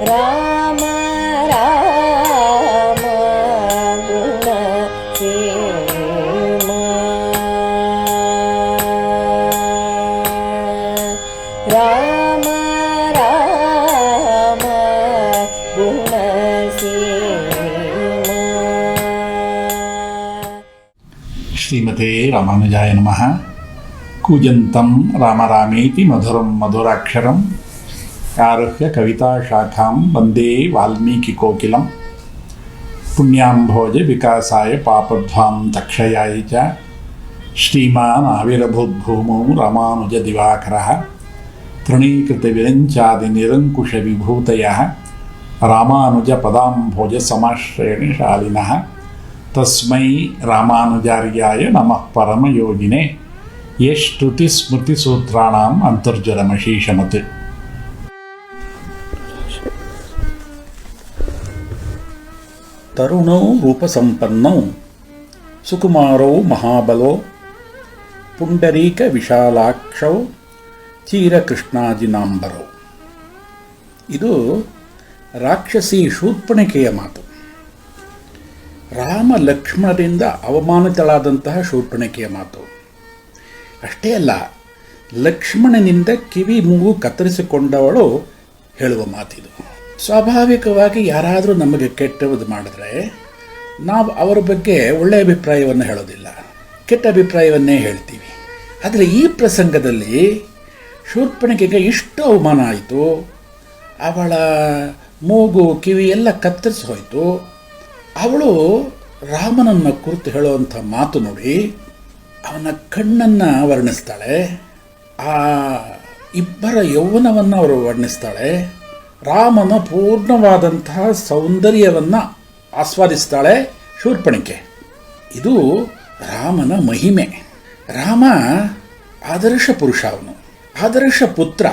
ರಾಮ ರಾಮ ಗುಣ ಸೇಮ ರಾಮ ರಾಮ ಗುಣ ಸೇಮ. ಶ್ರೀಮತೆ ರಾಮಾನುಜಾಯ ನಮಃ. ಕೂಜಂತಂ ರಾಮ ರಾಮೇತಿ ಮಧುರಂ ಮಧುರಾಕ್ಷರಂ ಆರುಹ್ಯ ಕವಿತಾ ಶಾಖಾಂ ವಂದೇ ವಾಲ್ಮೀಕಿ ಕೋಕಿಲಂ. ಪುಣ್ಯಾಂಭೋಜ ವಿಕಾಸಾಯ ಪಾಪಧ್ವಾಂ ತಕ್ಷಯಾಯ ಚ ಶ್ರೀಮಾನ್ ಆವಿರ್ಭೂದ್ಭೂಮೌ ರಾಮಾನುಜ ದಿವಾಕರಃ. ತೃಣೀಕೃತ ವಿರಂಚಾದಿ ನಿರಂಕುಶ ವಿಭೂತಯಃ ರಾಮಾನುಜ ಪದಾಂಭೋಜ ಸಮಾಶ್ರಯಣಿ ಶಾಲಿನಃ. ತಸ್ಮೈ ರಾಮಾನುಜಾರ್ಯಾಯ ನಮಃ ಪರಮಯೋಗಿನೇ ಯಶ್ರುತಿ ಸ್ಮೃತಿ ಸೂತ್ರಾಣಾಂ ಅಂತರ್ಜಲಮಶೀಷಮತ್. ತರುಣೌ ರೂಪಸಂಪನ್ನೌ ಸುಕುಮಾರೌ ಮಹಾಬಲೋ ಪುಂಡರೀಕ ವಿಶಾಲಾಕ್ಷೌ ಚೀರಕೃಷ್ಣಾಜಿನಾಂಬರೌ. ಇದು ರಾಕ್ಷಸಿ ಶೂರ್ಪಣಖೆಯ ಮಾತು. ರಾಮ ಲಕ್ಷ್ಮಣರಿಂದ ಅವಮಾನಿತಳಾದಂತಹ ಶೂರ್ಪಣಖೆಯ ಮಾತು. ಅಷ್ಟೇ ಅಲ್ಲ, ಲಕ್ಷ್ಮಣನಿಂದ ಕಿವಿ ಮೂಗು ಕತ್ತರಿಸಿಕೊಂಡವಳು ಹೇಳುವ ಮಾತಿದು. ಸ್ವಾಭಾವಿಕವಾಗಿ ಯಾರಾದರೂ ನಮಗೆ ಕೆಟ್ಟದ್ದು ಮಾಡಿದ್ರೆ ನಾವು ಅವರ ಬಗ್ಗೆ ಒಳ್ಳೆಯ ಅಭಿಪ್ರಾಯವನ್ನು ಹೇಳೋದಿಲ್ಲ, ಕೆಟ್ಟ ಅಭಿಪ್ರಾಯವನ್ನೇ ಹೇಳ್ತೀವಿ. ಆದರೆ ಈ ಪ್ರಸಂಗದಲ್ಲಿ ಶೂರ್ಪಣಖೆಗೆ ಇಷ್ಟು ಅವಮಾನ ಆಯಿತು. ಅವಳ ಮೂಗು ಕಿವಿ ಎಲ್ಲ ಕತ್ತರಿಸಿ ಹೋಯಿತು. ಅವಳು ರಾಮನನ್ನು ಕುರಿತು ಹೇಳುವಂಥ ಮಾತು ನೋಡಿ, ಅವನ ಕಣ್ಣನ್ನು ವರ್ಣಿಸ್ತಾಳೆ, ಆ ಇಬ್ಬರ ಯೌವನವನ್ನು ಅವರು ವರ್ಣಿಸ್ತಾಳೆ, ರಾಮನ ಪೂರ್ಣವಾದಂತಹ ಸೌಂದರ್ಯವನ್ನು ಆಸ್ವಾದಿಸ್ತಾಳೆ ಶೂರ್ಪಣಖೆ. ಇದು ರಾಮನ ಮಹಿಮೆ. ರಾಮ ಆದರ್ಶ ಪುರುಷ, ಅವನು ಆದರ್ಶ ಪುತ್ರ.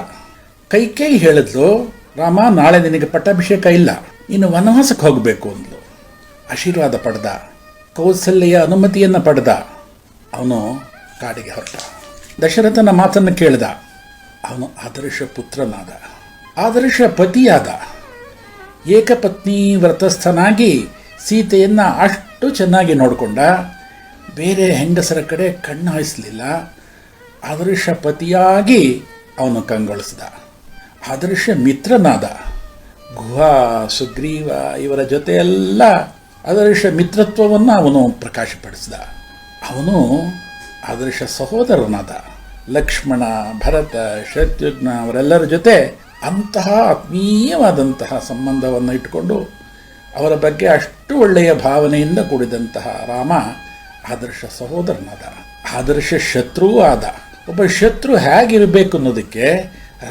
ಕೈಕೇಯಿ ಹೇಳಿದ್ಲು, ರಾಮ ನಾಳೆ ನಿನಗೆ ಪಟ್ಟಾಭಿಷೇಕ ಇಲ್ಲ, ಇನ್ನು ವನವಾಸಕ್ಕೆ ಹೋಗಬೇಕು ಅಂದ್ಲು. ಆಶೀರ್ವಾದ ಪಡೆದ, ಕೌಸಲ್ಯ ಅನುಮತಿಯನ್ನು ಪಡೆದ. ಅವನು ಕಾಡಿಗೆ ಹೊರಟ, ದಶರಥನ ಮಾತನ್ನು ಕೇಳಿದ. ಅವನು ಆದರ್ಶ ಪುತ್ರನಾದ, ಆದರ್ಶ ಪತಿಯಾದ. ಏಕಪತ್ನಿ ವ್ರತಸ್ಥನಾಗಿ ಸೀತೆಯನ್ನು ಅಷ್ಟು ಚೆನ್ನಾಗಿ ನೋಡಿಕೊಂಡ. ಬೇರೆ ಹೆಂಗಸರ ಕಡೆ ಕಣ್ಣು ಹಾಯಿಸಲಿಲ್ಲ. ಆದರ್ಶ ಪತಿಯಾಗಿ ಅವನು ಕಂಗೊಳಿಸಿದ. ಆದರ್ಶ ಮಿತ್ರನಾದ. ಗುಹ, ಸುಗ್ರೀವ ಇವರ ಜೊತೆಯೆಲ್ಲ ಆದರ್ಶ ಮಿತ್ರತ್ವವನ್ನು ಅವನು ಪ್ರಕಾಶಪಡಿಸಿದ. ಅವನು ಆದರ್ಶ ಸಹೋದರನಾದ. ಲಕ್ಷ್ಮಣ, ಭರತ, ಶತ್ರುಘ್ನ ಅವರೆಲ್ಲರ ಜೊತೆ ಅಂತಹ ಆತ್ಮೀಯವಾದಂತಹ ಸಂಬಂಧವನ್ನು ಇಟ್ಟುಕೊಂಡು ಅವರ ಬಗ್ಗೆ ಅಷ್ಟು ಒಳ್ಳೆಯ ಭಾವನೆಯಿಂದ ಕೂಡಿದಂತಹ ರಾಮ ಆದರ್ಶ ಸಹೋದರನಾದ. ಆದರ್ಶ ಶತ್ರುವೂ ಆದ. ಒಬ್ಬ ಶತ್ರು ಹೇಗಿರಬೇಕು ಅನ್ನೋದಕ್ಕೆ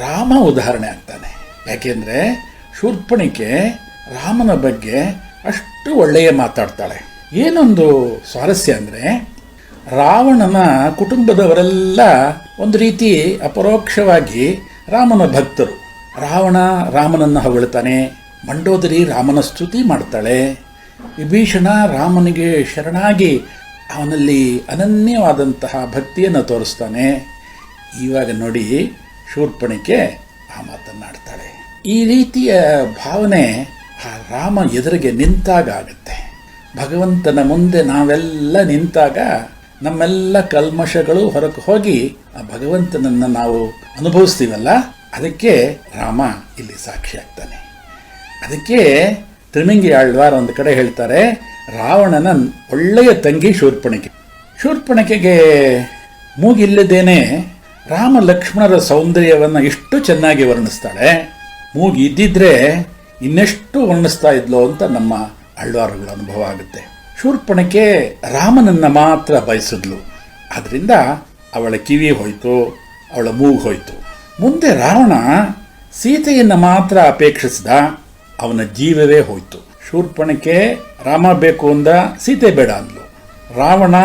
ರಾಮ ಉದಾಹರಣೆ ಆಗ್ತಾನೆ. ಯಾಕೆಂದರೆ ಶೂರ್ಪಣಖೆ ರಾಮನ ಬಗ್ಗೆ ಅಷ್ಟು ಒಳ್ಳೆಯ ಮಾತಾಡ್ತಾಳೆ. ಏನೊಂದು ಸ್ವಾರಸ್ಯ ಅಂದರೆ, ರಾವಣನ ಕುಟುಂಬದವರೆಲ್ಲ ಒಂದು ರೀತಿ ಅಪರೋಕ್ಷವಾಗಿ ರಾಮನ ಭಕ್ತರು. ರಾವಣ ರಾಮನನ್ನು ಹೊಗಳ್ತಾನೆ, ಮಂಡೋದರಿ ರಾಮನ ಸ್ತುತಿ ಮಾಡ್ತಾಳೆ, ವಿಭೀಷಣ ರಾಮನಿಗೆ ಶರಣಾಗಿ ಅವನಲ್ಲಿ ಅನನ್ಯವಾದಂತಹ ಭಕ್ತಿಯನ್ನು ತೋರಿಸ್ತಾನೆ. ಇವಾಗ ನೋಡಿ, ಶೂರ್ಪಣಖೆ ಆ ಮಾತನ್ನಾಡ್ತಾಳೆ. ಈ ರೀತಿಯ ಭಾವನೆ ಆ ರಾಮ ಎದುರಿಗೆ ನಿಂತಾಗ ಆಗುತ್ತೆ. ಭಗವಂತನ ಮುಂದೆ ನಾವೆಲ್ಲ ನಿಂತಾಗ ನಮ್ಮೆಲ್ಲ ಕಲ್ಮಶಗಳು ಹೊರಗೆ ಹೋಗಿ ಆ ಭಗವಂತನನ್ನು ನಾವು ಅನುಭವಿಸ್ತೀವಲ್ಲ, ಅದಕ್ಕೆ ರಾಮ ಇಲ್ಲಿ ಸಾಕ್ಷಿ ಆಗ್ತಾನೆ. ಅದಕ್ಕೆ ತಿರುಮಿಂಗಿ ಆಳ್ವಾರ್ ಒಂದು ಕಡೆ ಹೇಳ್ತಾರೆ, ರಾವಣನ ಒಳ್ಳೆಯ ತಂಗಿ ಶೂರ್ಪಣಖೆ. ಶೂರ್ಪಣಖೆಗೆ ಮೂಗಿಲ್ಲದೇನೆ ರಾಮ ಲಕ್ಷ್ಮಣರ ಸೌಂದರ್ಯವನ್ನು ಇಷ್ಟು ಚೆನ್ನಾಗಿ ವರ್ಣಿಸ್ತಾಳೆ. ಮೂಗು ಇದ್ದಿದ್ರೆ ಇನ್ನೆಷ್ಟು ವರ್ಣಿಸ್ತಾ ಇದ್ಲೋ ಅಂತ ನಮ್ಮ ಆಳ್ವಾರುಗಳ ಅನುಭವ ಆಗುತ್ತೆ. ಶೂರ್ಪಣಖೆ ರಾಮನನ್ನು ಮಾತ್ರ ಬಯಸಿದ್ಲು. ಆದ್ದರಿಂದ ಅವಳ ಕಿವಿ ಹೋಯಿತು, ಅವಳ ಮೂಗು ಹೋಯಿತು. ಮುಂದೆ ರಾವಣ ಸೀತೆಯನ್ನು ಮಾತ್ರ ಅಪೇಕ್ಷಿಸಿದ, ಅವನ ಜೀವವೇ ಹೋಯಿತು. ಶೂರ್ಪಣಖೆ ರಾಮ ಬೇಕು ಅಂದ, ಸೀತೆ ಬೇಡ ಅಂದ್ಲು. ರಾವಣ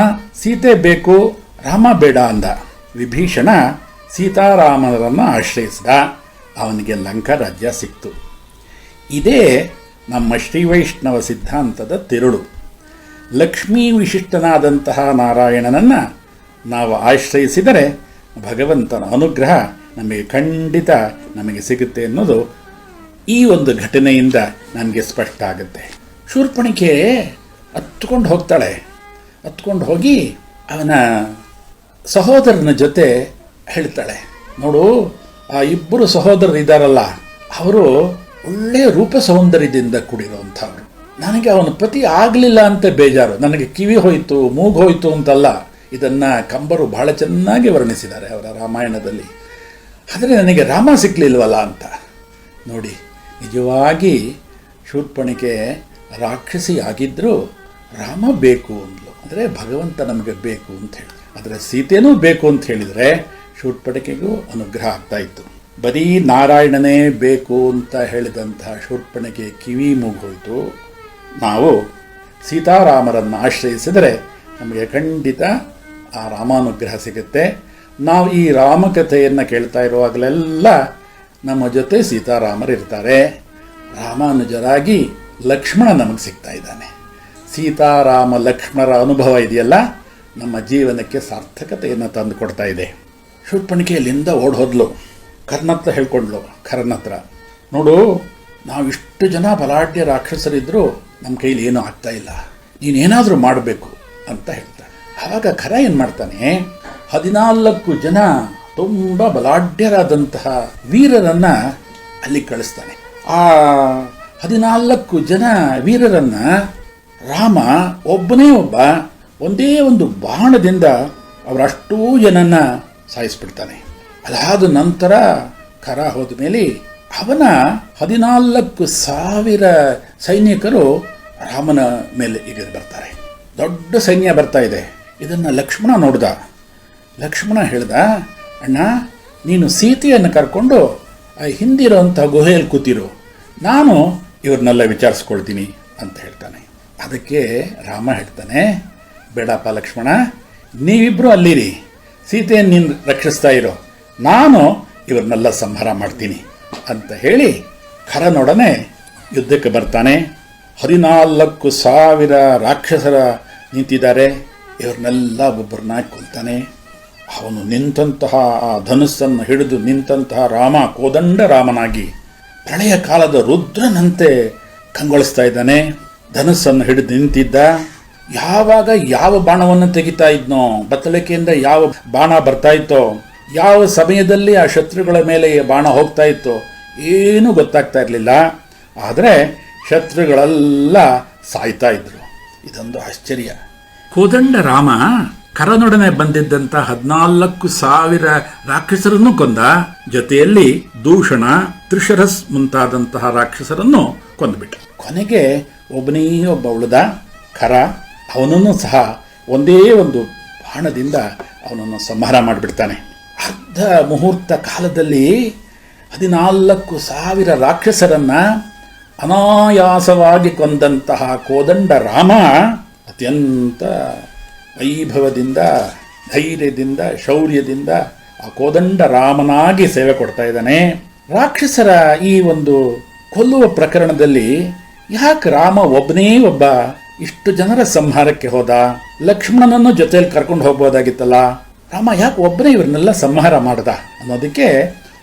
ಸೀತೆ ಬೇಕು, ರಾಮ ಬೇಡ ಅಂದ. ವಿಭೀಷಣ ಸೀತಾರಾಮನರನ್ನು ಆಶ್ರಯಿಸಿದ, ಅವನಿಗೆ ಲಂಕಾ ರಾಜ್ಯ ಸಿಕ್ತು. ಇದೇ ನಮ್ಮ ಶ್ರೀವೈಷ್ಣವ ಸಿದ್ಧಾಂತದ ತಿರುಳು. ಲಕ್ಷ್ಮೀ ವಿಶಿಷ್ಟನಾದಂತಹ ನಾರಾಯಣನನ್ನು ನಾವು ಆಶ್ರಯಿಸಿದರೆ ಭಗವಂತನ ಅನುಗ್ರಹ ನಮಗೆ ಖಂಡಿತ ನಮಗೆ ಸಿಗುತ್ತೆ ಅನ್ನೋದು ಈ ಒಂದು ಘಟನೆಯಿಂದ ನನಗೆ ಸ್ಪಷ್ಟ ಆಗುತ್ತೆ. ಶೂರ್ಪಣಿಕೆ ಹತ್ಕೊಂಡು ಹೋಗ್ತಾಳೆ. ಹತ್ಕೊಂಡು ಹೋಗಿ ಅವನ ಸಹೋದರನ ಜೊತೆ ಹೇಳ್ತಾಳೆ, ನೋಡು, ಆ ಇಬ್ಬರು ಸಹೋದರರು ಇದ್ದಾರಲ್ಲ, ಅವರು ಒಳ್ಳೆಯ ರೂಪ ಸೌಂದರ್ಯದಿಂದ ಕೂಡಿರುವಂಥವ್ರು. ನನಗೆ ಅವನ ಪತಿ ಆಗಲಿಲ್ಲ ಅಂತ ಬೇಜಾರು. ನನಗೆ ಕಿವಿ ಹೋಯಿತು, ಮೂಗು ಹೋಯಿತು ಅಂತಲ್ಲ. ಇದನ್ನು ಕಂಬರು ಬಹಳ ಚೆನ್ನಾಗಿ ವರ್ಣಿಸಿದ್ದಾರೆ ಅವರ ರಾಮಾಯಣದಲ್ಲಿ. ಆದರೆ ನನಗೆ ರಾಮ ಸಿಕ್ಕಲಿಲ್ವಲ್ಲ ಅಂತ. ನೋಡಿ, ನಿಜವಾಗಿ ಶೂರ್ಪಣಿಕೆ ರಾಕ್ಷಸಿ ಆಗಿದ್ದರೂ ರಾಮ ಬೇಕು ಅಂದ್ಲು. ಅಂದರೆ ಭಗವಂತ ನಮಗೆ ಬೇಕು ಅಂತ ಹೇಳಿ. ಆದರೆ ಸೀತೆನೂ ಬೇಕು ಅಂತ ಹೇಳಿದರೆ ಶೂರ್ಪಣಿಕೆಗೂ ಅನುಗ್ರಹ ಆಗ್ತಾ ಇತ್ತು. ಬರೀ ನಾರಾಯಣನೇ ಬೇಕು ಅಂತ ಹೇಳಿದಂತಹ ಶೂರ್ಪಣಿಕೆ ಕಿವಿ ಮೂಗೋಯ್ತು. ನಾವು ಸೀತಾರಾಮರನ್ನು ಆಶ್ರಯಿಸಿದರೆ ನಮಗೆ ಖಂಡಿತ ಆ ರಾಮಾನುಗ್ರಹ ಸಿಗುತ್ತೆ. ನಾವು ಈ ರಾಮಕಥೆಯನ್ನು ಕೇಳ್ತಾ ಇರುವಾಗಲೆಲ್ಲ ನಮ್ಮ ಜೊತೆ ಸೀತಾರಾಮರು ಇರ್ತಾರೆ. ರಾಮಾನುಜರಾಗಿ ಲಕ್ಷ್ಮಣ ನಮಗೆ ಸಿಗ್ತಾ ಇದ್ದಾನೆ. ಸೀತಾರಾಮ ಲಕ್ಷ್ಮಣರ ಅನುಭವ ಇದೆಯಲ್ಲ, ನಮ್ಮ ಜೀವನಕ್ಕೆ ಸಾರ್ಥಕತೆಯನ್ನು ತಂದು ಕೊಡ್ತಾ ಇದೆ. ಶೂರ್ಪಣಿಕೆಯಲ್ಲಿಂದ ಓಡೋದ್ಲು. ಕರ್ಣತ್ರ ಹೇಳ್ಕೊಂಡ್ಲು. ಖರನತ್ರ, ನೋಡು, ನಾವಿಷ್ಟು ಜನ ಬಲಾಢ್ಯ ರಾಕ್ಷಸರಿದ್ದರೂ ನಮ್ಮ ಕೈಲಿ ಏನೂ ಆಗ್ತಾ ಇಲ್ಲ, ನೀನೇನಾದರೂ ಮಾಡಬೇಕು ಅಂತ ಹೇಳ್ತಾನೆ. ಆವಾಗ ಖರ ಏನು ಮಾಡ್ತಾನೆ, 14 ಜನ ತುಂಬ ಬಲಾಢ್ಯರಾದಂತಹ ವೀರರನ್ನು ಅಲ್ಲಿ ಕಳಿಸ್ತಾನೆ. ಆ 14 ಜನ ವೀರರನ್ನು ರಾಮ ಒಬ್ಬನೇ ಒಂದೇ ಒಂದು ಬಾಣದಿಂದ ಅವರಷ್ಟೂ ಜನನ್ನ ಸಾಯಿಸ್ಬಿಡ್ತಾನೆ. ಅದಾದ ನಂತರ ಖರ ಹೋದ ಮೇಲೆ ಅವನ 14,000 ಸೈನಿಕರು ರಾಮನ ಮೇಲೆ ಈಗ ಬರ್ತಾರೆ. ದೊಡ್ಡ ಸೈನ್ಯ ಬರ್ತಾ ಇದೆ. ಇದನ್ನು ಲಕ್ಷ್ಮಣ ನೋಡ್ದ. ಲಕ್ಷ್ಮಣ ಹೇಳ್ದ, ಅಣ್ಣ, ನೀನು ಸೀತೆಯನ್ನು ಕರ್ಕೊಂಡು ಹಿಂದಿರೋಂಥ ಗುಹೆಯಲ್ಲಿ ಕೂತಿರು, ನಾನು ಇವ್ರನ್ನೆಲ್ಲ ವಿಚಾರಿಸ್ಕೊಳ್ತೀನಿ ಅಂತ ಹೇಳ್ತಾನೆ. ಅದಕ್ಕೆ ರಾಮ ಹೇಳ್ತಾನೆ, ಬೇಡಪ್ಪ ಲಕ್ಷ್ಮಣ, ನೀವಿಬ್ಬರು ಅಲ್ಲಿರಿ, ಸೀತೆಯನ್ನು ನೀನು ರಕ್ಷಿಸ್ತಾ ಇರೋ, ನಾನು ಇವ್ರನ್ನೆಲ್ಲ ಸಂಹಾರ ಮಾಡ್ತೀನಿ ಅಂತ ಹೇಳಿ ಖರನೊಡನೆ ಯುದ್ಧಕ್ಕೆ ಬರ್ತಾನೆ. 14,000 ರಾಕ್ಷಸರ ನಿಂತಿದ್ದಾರೆ. ಇವ್ರನ್ನೆಲ್ಲ ಒಬ್ಬರನ್ನ ಕೊಲ್ತಾನೆ. ಅವನು ನಿಂತಹ ಆ ಧನುಸ್ಸನ್ನು ಹಿಡಿದು ನಿಂತಹ ರಾಮ ಕೋದಂಡ ರಾಮನಾಗಿ ಪ್ರಳಯ ಕಾಲದ ರುದ್ರನಂತೆ ಕಂಗೊಳಿಸ್ತಾ ಇದ್ದಾನೆ. ಧನುಸ್ಸನ್ನು ಹಿಡಿದು ನಿಂತಿದ್ದ. ಯಾವಾಗ ಯಾವ ಬಾಣವನ್ನು ತೆಗಿತಾ ಇದ್ನೋ, ಬತ್ತಳಿಕೆಯಿಂದ ಯಾವ ಬಾಣ ಬರ್ತಾ ಇತ್ತೋ, ಯಾವ ಸಮಯದಲ್ಲಿ ಆ ಶತ್ರುಗಳ ಮೇಲೆ ಬಾಣ ಹೋಗ್ತಾ ಇತ್ತೋ ಏನೂ ಗೊತ್ತಾಗ್ತಾ ಇರಲಿಲ್ಲ. ಆದರೆ ಶತ್ರುಗಳೆಲ್ಲ ಸಾಯ್ತಾ ಇದ್ರು. ಇದೊಂದು ಆಶ್ಚರ್ಯ. ಕೋದಂಡ ರಾಮ ಖರನೊಡನೆ ಬಂದಿದ್ದಂಥ 14,000 ರಾಕ್ಷಸರನ್ನು ಕೊಂದ. ಜೊತೆಯಲ್ಲಿ ದೂಷಣ, ತ್ರಿಶರಸ್ ಮುಂತಾದಂತಹ ರಾಕ್ಷಸರನ್ನು ಕೊಂದುಬಿಟ್ಟ. ಕೊನೆಗೆ ಒಬ್ಬನೇ ಒಬ್ಬ ಉಳಿದ ಖರ. ಅವನನ್ನು ಸಹ ಒಂದೇ ಒಂದು ಬಾಣದಿಂದ ಅವನನ್ನು ಸಂಹಾರ ಮಾಡಿಬಿಡ್ತಾನೆ. ಅರ್ಧ ಮುಹೂರ್ತ ಕಾಲದಲ್ಲಿ 14,000 ರಾಕ್ಷಸರನ್ನ ಅನಾಯಾಸವಾಗಿ ಕೊಂದಂತಹ ಕೋದಂಡ ರಾಮ ಅತ್ಯಂತ ವೈಭವದಿಂದ, ಧೈರ್ಯದಿಂದ, ಶೌರ್ಯದಿಂದ ಆ ಕೋದಂಡ ರಾಮನಾಗಿ ಸೇವೆ ಕೊಡ್ತಾ ಇದ್ದಾನೆ. ರಾಕ್ಷಸರ ಈ ಒಂದು ಕೊಲ್ಲುವ ಪ್ರಕರಣದಲ್ಲಿ ಯಾಕೆ ರಾಮ ಒಬ್ಬನೇ ಒಬ್ಬ ಇಷ್ಟು ಜನರ ಸಂಹಾರಕ್ಕೆ ಹೋದ? ಲಕ್ಷ್ಮಣನನ್ನು ಜೊತೆಯಲ್ಲಿ ಕರ್ಕೊಂಡು ಹೋಗ್ಬೋದಾಗಿತ್ತಲ್ಲ. ರಾಮ ಯಾಕೆ ಒಬ್ಬನೇ ಇವರನ್ನೆಲ್ಲ ಸಂಹಾರ ಮಾಡ್ದ ಅನ್ನೋದಕ್ಕೆ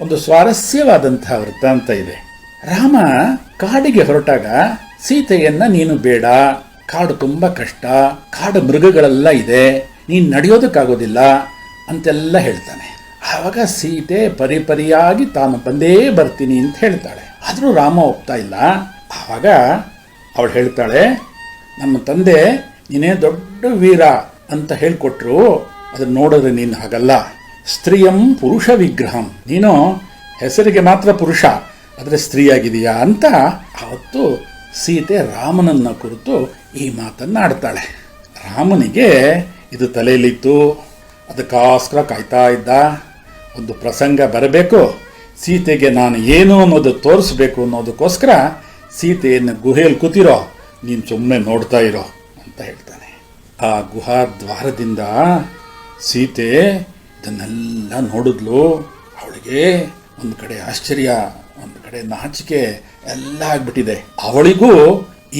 ಒಂದು ಸ್ವಾರಸ್ಯವಾದಂತಹ ವೃತ್ತಾಂತ ಇದೆ. ರಾಮ ಕಾಡಿಗೆ ಹೊರಟಾಗ ಸೀತೆಯನ್ನ ನೀನು ಬೇಡ, ಕಾಡು ತುಂಬಾ ಕಷ್ಟ, ಕಾಡು ಮೃಗಗಳೆಲ್ಲ ಇದೆ, ನೀನು ನಡೆಯೋದಕ್ಕಾಗೋದಿಲ್ಲ ಅಂತೆಲ್ಲ ಹೇಳ್ತಾನೆ. ಆವಾಗ ಸೀತೆ ಪರಿಪರಿಯಾಗಿ ತಾನು ಬಂದೇ ಬರ್ತೀನಿ ಅಂತ ಹೇಳ್ತಾಳೆ. ಆದರೂ ರಾಮ ಒಪ್ತಾ ಇಲ್ಲ. ಆವಾಗ ಅವಳು ಹೇಳ್ತಾಳೆ, ನಮ್ಮ ತಂದೆ ನೀನೇ ದೊಡ್ಡ ವೀರ ಅಂತ ಹೇಳ್ಕೊಟ್ರು, ಅದನ್ನ ನೋಡಿದ್ರೆ ನೀನು ಹಾಗಲ್ಲ. ಸ್ತ್ರೀಯಂ ಪುರುಷ ವಿಗ್ರಹಂ, ನೀನು ಹೆಸರಿಗೆ ಮಾತ್ರ ಪುರುಷ, ಆದರೆ ಸ್ತ್ರೀಯಾಗಿದೆಯಾ ಅಂತ ಅವತ್ತು ಸೀತೆ ರಾಮನನ್ನ ಕುರಿತು ಈ ಮಾತನ್ನು ಆಡ್ತಾಳೆ. ರಾಮನಿಗೆ ಇದು ತಲೆಯಲ್ಲಿತ್ತು. ಅದಕ್ಕೋಸ್ಕರ ಕಾಯ್ತಾ ಇದ್ದ. ಒಂದು ಪ್ರಸಂಗ ಬರಬೇಕು, ಸೀತೆಗೆ ನಾನು ಏನು ಅನ್ನೋದು ತೋರಿಸ್ಬೇಕು ಅನ್ನೋದಕ್ಕೋಸ್ಕರ ಸೀತೆಯನ್ನು ಗುಹೆಯಲ್ಲಿ ಕೂತಿರೋ, ನೀನು ಸುಮ್ಮನೆ ನೋಡ್ತಾ ಇರೋ ಅಂತ ಹೇಳ್ತಾನೆ. ಆ ಗುಹಾದ್ವಾರದಿಂದ ಸೀತೆ ಇದನ್ನೆಲ್ಲ ನೋಡಿದ್ಲು. ಅವಳಿಗೆ ಒಂದು ಕಡೆ ಆಶ್ಚರ್ಯ, ಒಂದು ಕಡೆ ನಾಚಿಕೆ ಎಲ್ಲ ಆಗ್ಬಿಟ್ಟಿದೆ. ಅವಳಿಗೂ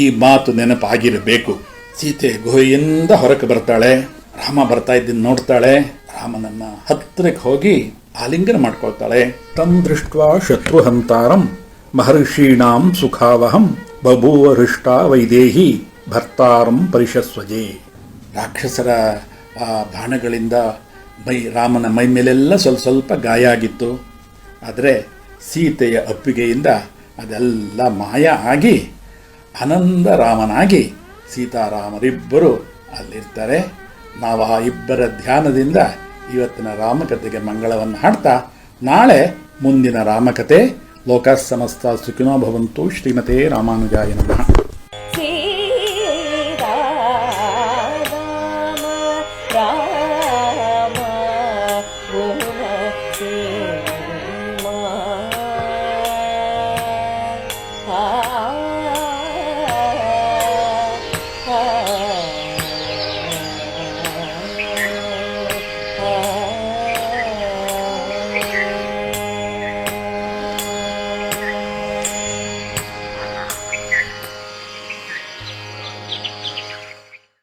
ಈ ಮಾತು ನೆನಪಾಗಿರಬೇಕು. ಸೀತೆ ಗುಹೆಯಿಂದ ಹೊರಕ್ಕೆ ಬರ್ತಾಳೆ. ರಾಮ ಬರ್ತಾ ಇದ್ದನ್ನು ನೋಡ್ತಾಳೆ. ರಾಮನನ್ನ ಹತ್ತಿರಕ್ಕೆ ಹೋಗಿ ಆಲಿಂಗನ ಮಾಡ್ಕೊಳ್ತಾಳೆ. ತಂ ದೃಷ್ಟ್ವಾ ಶತ್ರುಹಂತಾರಂ ಮಹರ್ಷೀಣಾಂ ಸುಖಾವಹಂ ಬಭೂವ ಹೃಷ್ಟ ವೈದೇಹಿ ಭರ್ತಾರಂ ಪರಿಷಸ್ವಜೆ. ರಾಕ್ಷಸರ ಬಾಣಗಳಿಂದ ರಾಮನ ಮೈ ಮೇಲೆಲ್ಲ ಸ್ವಲ್ಪ ಸ್ವಲ್ಪ ಗಾಯ ಆಗಿತ್ತು. ಆದರೆ ಸೀತೆಯ ಅಪ್ಪಿಗೆಯಿಂದ ಅದೆಲ್ಲ ಮಾಯ ಆಗಿ ಆನಂದರಾಮನಾಗಿ ಸೀತಾರಾಮರಿಬ್ಬರು ಅಲ್ಲಿರ್ತಾರೆ. ನಾವು ಆ ಇಬ್ಬರ ಧ್ಯಾನದಿಂದ ಇವತ್ತಿನ ರಾಮಕಥೆಗೆ ಮಂಗಳವನ್ನು ಹಾಡ್ತಾ ನಾಳೆ ಮುಂದಿನ ರಾಮಕಥೆ. ಲೋಕಃ ಸಮಸ್ತ ಸುಖಿನೋ ಭವಂತು. ಶ್ರೀಮತೆ ರಾಮಾನುಜಾಯ ನಮಃ. ರಾಮ ಗುಣ ಆ